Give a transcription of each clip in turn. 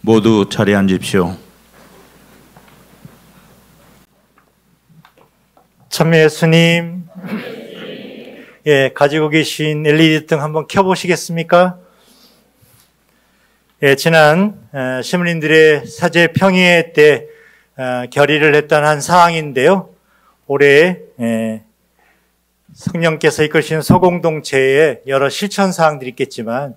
모두 자리에 앉으십시오. 참여 예수님, 가지고 계신 LED 등 한번 켜보시겠습니까? 지난 시민들의 사제 평의회 때 결의를 했던 한 사항인데요. 올해 성령께서 이끄시는 소공동체에 여러 실천 사항들이 있겠지만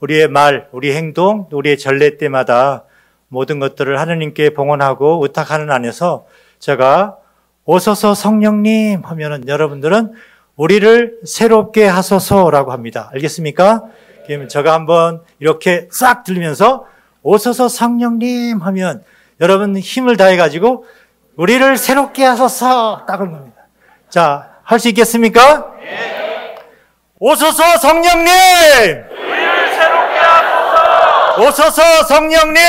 우리의 말, 우리 행동, 우리의 전례 때마다 모든 것들을 하느님께 봉헌하고 의탁하는 안에서 제가 오소서 성령님 하면은 여러분들은 우리를 새롭게 하소서라고 합니다. 알겠습니까? 그러면 제가 한번 이렇게 싹 들리면서 오소서 성령님 하면 여러분 힘을 다해가지고 우리를 새롭게 하소서 딱 하는 겁니다. 자, 할 수 있겠습니까? 네. 오소서 성령님! 우리를 새롭게 하소서! 오소서 성령님!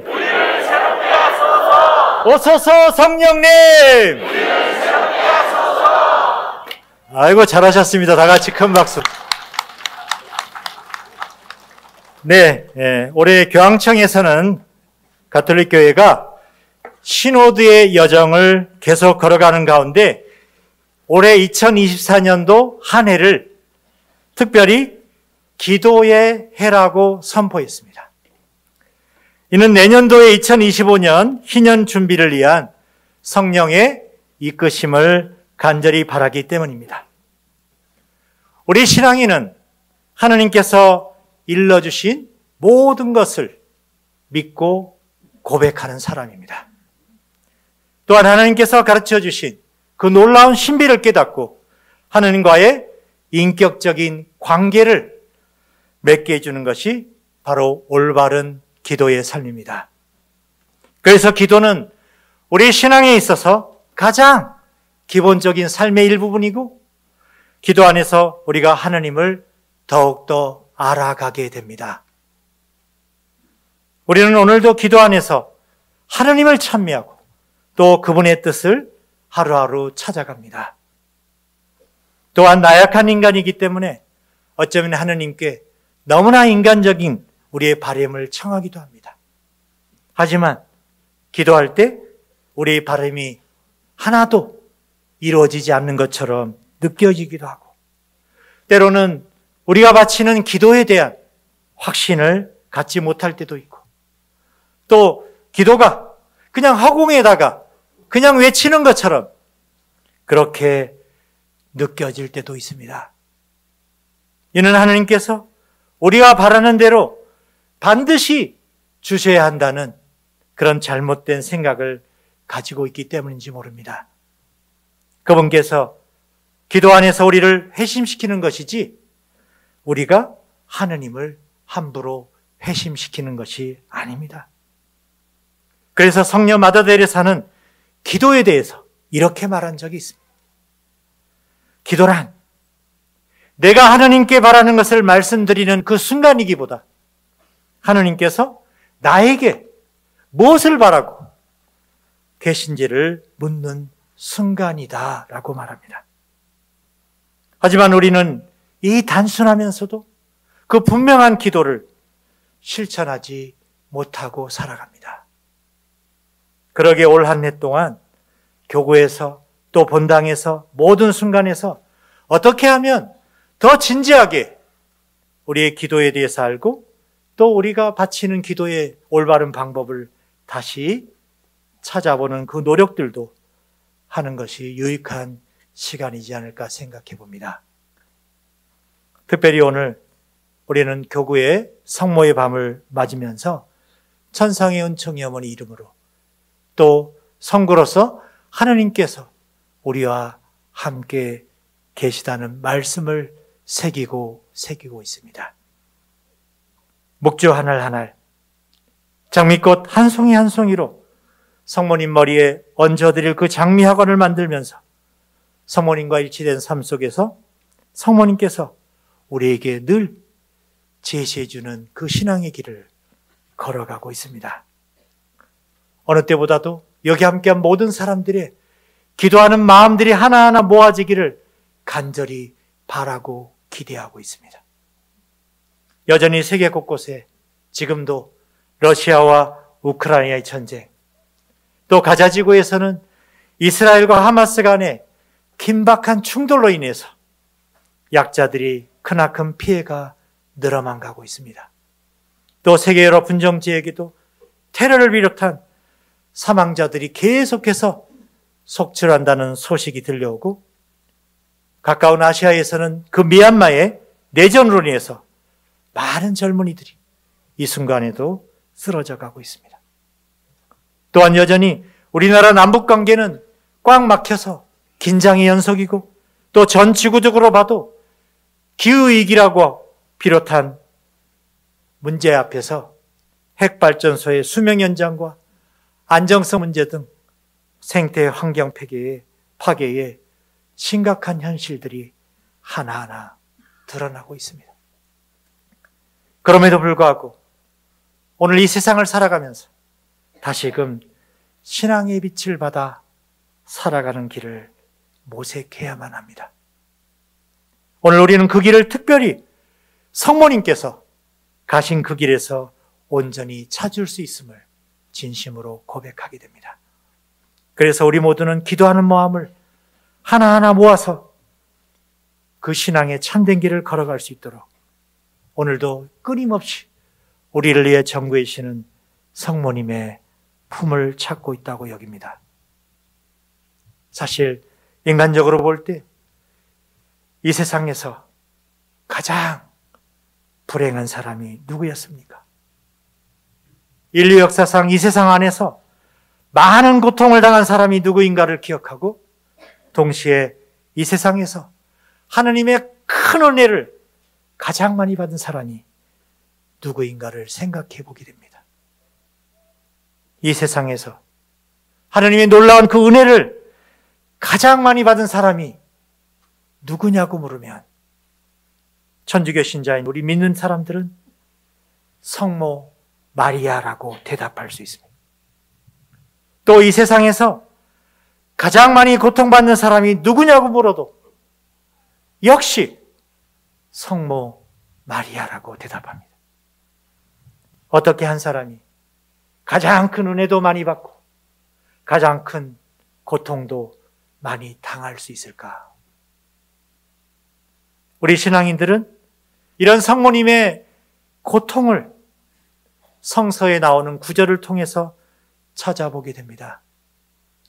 우리를 새롭게 하소서! 오소서 성령님! 우리를 새롭게 하소서! 아이고, 잘하셨습니다. 다 같이 큰 박수. 네, 올해 교황청에서는 가톨릭 교회가 시노드의 여정을 계속 걸어가는 가운데 올해 2024년도 한 해를 특별히 기도의 해라고 선포했습니다. 이는 내년도의 2025년 희년 준비를 위한 성령의 이끄심을 간절히 바라기 때문입니다. 우리 신앙인은 하느님께서 일러주신 모든 것을 믿고 고백하는 사람입니다. 또한 하나님께서 가르쳐 주신 그 놀라운 신비를 깨닫고 하느님과의 인격적인 관계를 맺게 해주는 것이 바로 올바른 기도의 삶입니다. 그래서 기도는 우리 신앙에 있어서 가장 기본적인 삶의 일부분이고 기도 안에서 우리가 하느님을 더욱더 알아가게 됩니다. 우리는 오늘도 기도 안에서 하느님을 찬미하고 또 그분의 뜻을 하루하루 찾아갑니다. 또한 나약한 인간이기 때문에 어쩌면 하느님께 너무나 인간적인 우리의 바람을 청하기도 합니다. 하지만 기도할 때 우리의 바람이 하나도 이루어지지 않는 것처럼 느껴지기도 하고 때로는 우리가 바치는 기도에 대한 확신을 갖지 못할 때도 있고 또 기도가 그냥 허공에다가 그냥 외치는 것처럼 그렇게 느껴질 때도 있습니다. 이는 하느님께서 우리가 바라는 대로 반드시 주셔야 한다는 그런 잘못된 생각을 가지고 있기 때문인지 모릅니다. 그분께서 기도 안에서 우리를 회심시키는 것이지 우리가 하느님을 함부로 회심시키는 것이 아닙니다. 그래서 성녀 마더 데레사는 기도에 대해서 이렇게 말한 적이 있습니다. 기도란 내가 하느님께 바라는 것을 말씀드리는 그 순간이기보다 하느님께서 나에게 무엇을 바라고 계신지를 묻는 순간이다라고 말합니다. 하지만 우리는 이 단순하면서도 그 분명한 기도를 실천하지 못하고 살아갑니다. 그러게 올 한 해 동안 교구에서 또 본당에서 모든 순간에서 어떻게 하면 더 진지하게 우리의 기도에 대해서 알고 또 우리가 바치는 기도의 올바른 방법을 다시 찾아보는 그 노력들도 하는 것이 유익한 시간이지 않을까 생각해 봅니다. 특별히 오늘 우리는 교구의 성모의 밤을 맞으면서 천상의 은총의 어머니 이름으로 또 성구로서 하느님께서 우리와 함께 계시다는 말씀을 새기고 있습니다. 목주 한 알 한 알, 장미꽃 한 송이 한 송이로 성모님 머리에 얹어드릴 그 장미학원을 만들면서 성모님과 일치된 삶 속에서 성모님께서 우리에게 늘 제시해주는 그 신앙의 길을 걸어가고 있습니다. 어느 때보다도 여기 함께한 모든 사람들의 기도하는 마음들이 하나하나 모아지기를 간절히 바라고 기대하고 있습니다. 여전히 세계 곳곳에 지금도 러시아와 우크라이나의 전쟁, 또 가자지구에서는 이스라엘과 하마스 간의 긴박한 충돌로 인해서 약자들이 크나큰 피해가 늘어만 가고 있습니다. 또 세계 여러 분정 지역에도 테러를 비롯한 사망자들이 계속해서 속출한다는 소식이 들려오고, 가까운 아시아에서는 그 미얀마의 내전으로 인해서 많은 젊은이들이 이 순간에도 쓰러져 가고 있습니다. 또한 여전히 우리나라 남북관계는 꽉 막혀서 긴장이 연속이고, 또 전 지구적으로 봐도 기후위기라고 비롯한 문제 앞에서 핵발전소의 수명 연장과 안정성 문제 등 생태 환경 파괴에 심각한 현실들이 하나하나 드러나고 있습니다. 그럼에도 불구하고 오늘 이 세상을 살아가면서 다시금 신앙의 빛을 받아 살아가는 길을 모색해야만 합니다. 오늘 우리는 그 길을 특별히 성모님께서 가신 그 길에서 온전히 찾을 수 있음을 진심으로 고백하게 됩니다. 그래서 우리 모두는 기도하는 마음을 하나하나 모아서 그 신앙의 참된 길을 걸어갈 수 있도록 오늘도 끊임없이 우리를 위해 전구해주시는 성모님의 품을 찾고 있다고 여깁니다. 사실 인간적으로 볼 때 이 세상에서 가장 불행한 사람이 누구였습니까? 인류 역사상 이 세상 안에서 많은 고통을 당한 사람이 누구인가를 기억하고, 동시에 이 세상에서 하느님의 큰 은혜를 가장 많이 받은 사람이 누구인가를 생각해 보게 됩니다. 이 세상에서 하느님의 놀라운 그 은혜를 가장 많이 받은 사람이 누구냐고 물으면 천주교 신자인 우리 믿는 사람들은 성모 마리아라고 대답할 수 있습니다. 또 이 세상에서 가장 많이 고통받는 사람이 누구냐고 물어도 역시 성모 마리아라고 대답합니다. 어떻게 한 사람이 가장 큰 은혜도 많이 받고 가장 큰 고통도 많이 당할 수 있을까? 우리 신앙인들은 이런 성모님의 고통을 성서에 나오는 구절을 통해서 찾아보게 됩니다.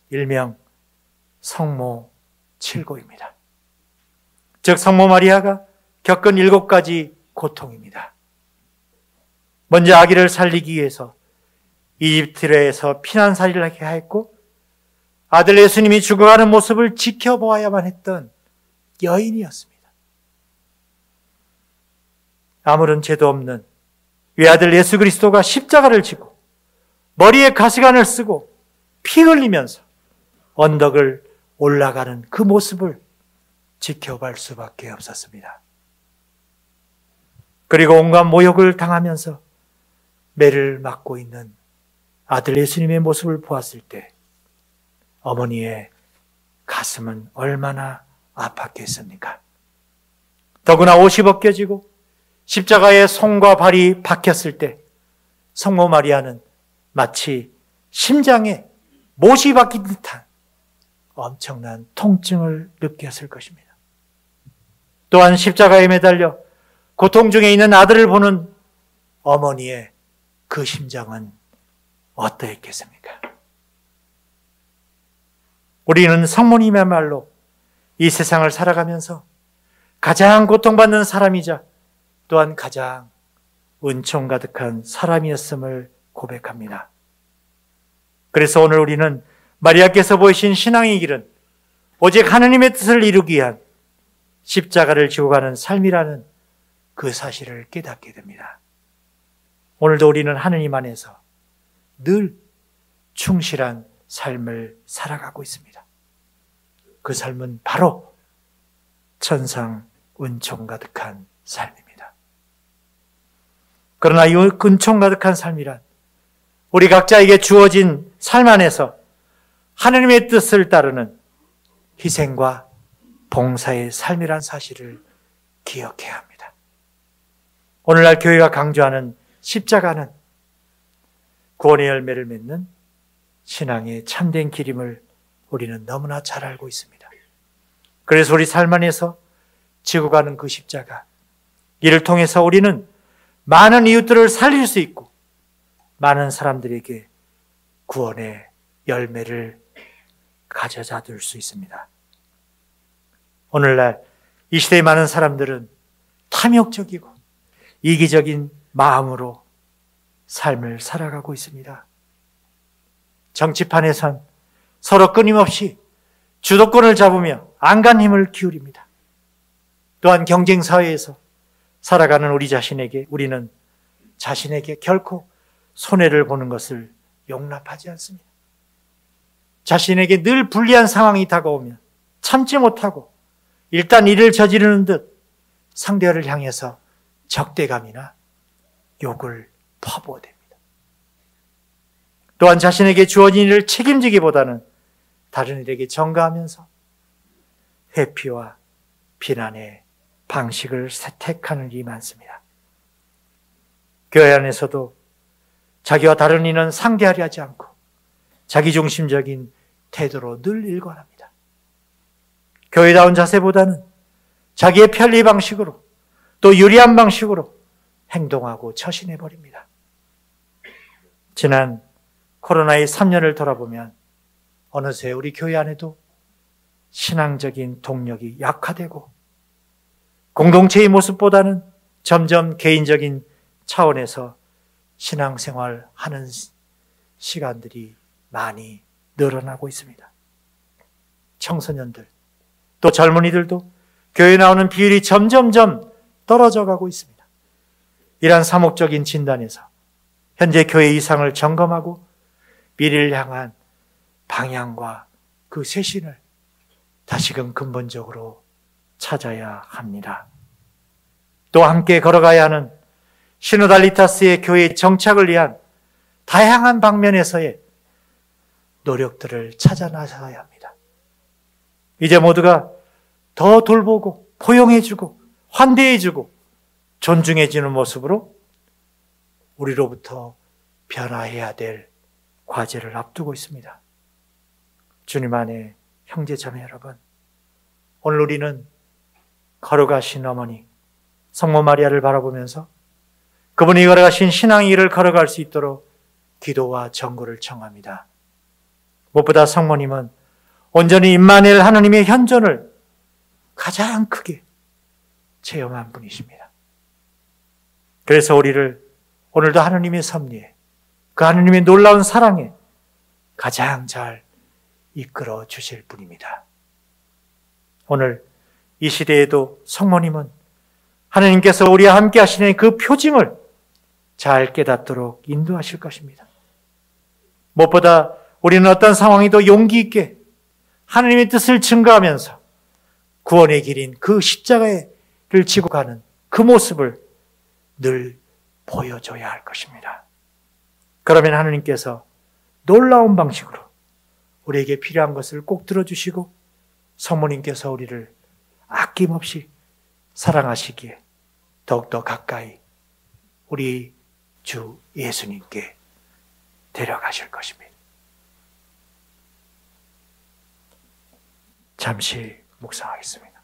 일명 성모 칠고입니다. 즉 성모 마리아가 겪은 7가지 고통입니다. 먼저 아기를 살리기 위해서 이집트에서 피난살이를 하게 했고, 아들 예수님이 죽어가는 모습을 지켜보아야만 했던 여인이었습니다. 아무런 죄도 없는 외아들 예수 그리스도가 십자가를 지고 머리에 가시관을 쓰고 피 흘리면서 언덕을 올라가는 그 모습을 지켜볼 수밖에 없었습니다. 그리고 온갖 모욕을 당하면서 매를 맞고 있는 아들 예수님의 모습을 보았을 때 어머니의 가슴은 얼마나 아팠겠습니까? 더구나 옷이 벗겨지고 십자가에 손과 발이 박혔을 때 성모 마리아는 마치 심장에 못이 박힌 듯한 엄청난 통증을 느꼈을 것입니다. 또한 십자가에 매달려 고통 중에 있는 아들을 보는 어머니의 그 심장은 어떠했겠습니까? 우리는 성모님의말로 이 세상을 살아가면서 가장 고통받는 사람이자 또한 가장 은총 가득한 사람이었음을 고백합니다. 그래서 오늘 우리는 마리아께서 보이신 신앙의 길은 오직 하느님의 뜻을 이루기 위한 십자가를 지고 가는 삶이라는 그 사실을 깨닫게 됩니다. 오늘도 우리는 하느님 안에서 늘 충실한 삶을 살아가고 있습니다. 그 삶은 바로 천상 은총 가득한 삶입니다. 그러나 이 은총 가득한 삶이란 우리 각자에게 주어진 삶 안에서 하느님의 뜻을 따르는 희생과 봉사의 삶이란 사실을 기억해야 합니다. 오늘날 교회가 강조하는 십자가는 구원의 열매를 맺는 신앙의 참된 길임을 우리는 너무나 잘 알고 있습니다. 그래서 우리 삶 안에서 지고 가는 그 십자가, 이를 통해서 우리는 많은 이웃들을 살릴 수 있고 많은 사람들에게 구원의 열매를 가져다 줄 수 있습니다. 오늘날 이 시대의 많은 사람들은 탐욕적이고 이기적인 마음으로 삶을 살아가고 있습니다. 정치판에선 서로 끊임없이 주도권을 잡으며 안간 힘을 기울입니다. 또한 경쟁사회에서 살아가는 우리는 자신에게 결코 손해를 보는 것을 용납하지 않습니다. 자신에게 늘 불리한 상황이 다가오면 참지 못하고 일단 일을 저지르는 듯 상대를 향해서 적대감이나 욕을 퍼부어댑니다. 또한 자신에게 주어진 일을 책임지기보다는 다른 일에게 전가하면서 회피와 비난의 방식을 택하는 일이 많습니다. 교회 안에서도 자기와 다른 이는 상대하려 하지 않고 자기중심적인 태도로 늘 일관합니다. 교회다운 자세보다는 자기의 편리 방식으로 또 유리한 방식으로 행동하고 처신해버립니다. 지난 코로나의 3년을 돌아보면 어느새 우리 교회 안에도 신앙적인 동력이 약화되고 공동체의 모습보다는 점점 개인적인 차원에서 신앙생활하는 시간들이 많이 늘어나고 있습니다. 청소년들 또 젊은이들도 교회에 나오는 비율이 점점점 떨어져 가고 있습니다. 이러한 사목적인 진단에서 현재 교회 이상을 점검하고 미래를 향한 방향과 그 쇄신을 다시금 근본적으로 찾아야 합니다. 또 함께 걸어가야 하는 시노달리타스의 교회의 정착을 위한 다양한 방면에서의 노력들을 찾아 나서야 합니다. 이제 모두가 더 돌보고 포용해주고 환대해주고 존중해주는 모습으로 우리로부터 변화해야 될 과제를 앞두고 있습니다. 주님 안에 형제자매 여러분, 오늘 우리는 걸어가신 어머니 성모 마리아를 바라보면서 그분이 걸어가신 신앙의 길을 걸어갈 수 있도록 기도와 정구를 청합니다. 무엇보다 성모님은 온전히 임마누엘 하나님의 현존을 가장 크게 체험한 분이십니다. 그래서 우리를 오늘도 하나님의 섭리에, 그 하나님의 놀라운 사랑에 가장 잘 이끌어 주실 분입니다. 오늘 이 시대에도 성모님은 하나님께서 우리와 함께 하시는 그 표징을 잘 깨닫도록 인도하실 것입니다. 무엇보다 우리는 어떤 상황에도 용기 있게 하나님의 뜻을 증거하면서 구원의 길인 그 십자가를 지고 가는 그 모습을 늘 보여줘야 할 것입니다. 그러면 하나님께서 놀라운 방식으로 우리에게 필요한 것을 꼭 들어주시고 성모님께서 우리를 아낌없이 사랑하시기에 더욱더 가까이 우리 주 예수님께 데려가실 것입니다. 잠시 묵상하겠습니다.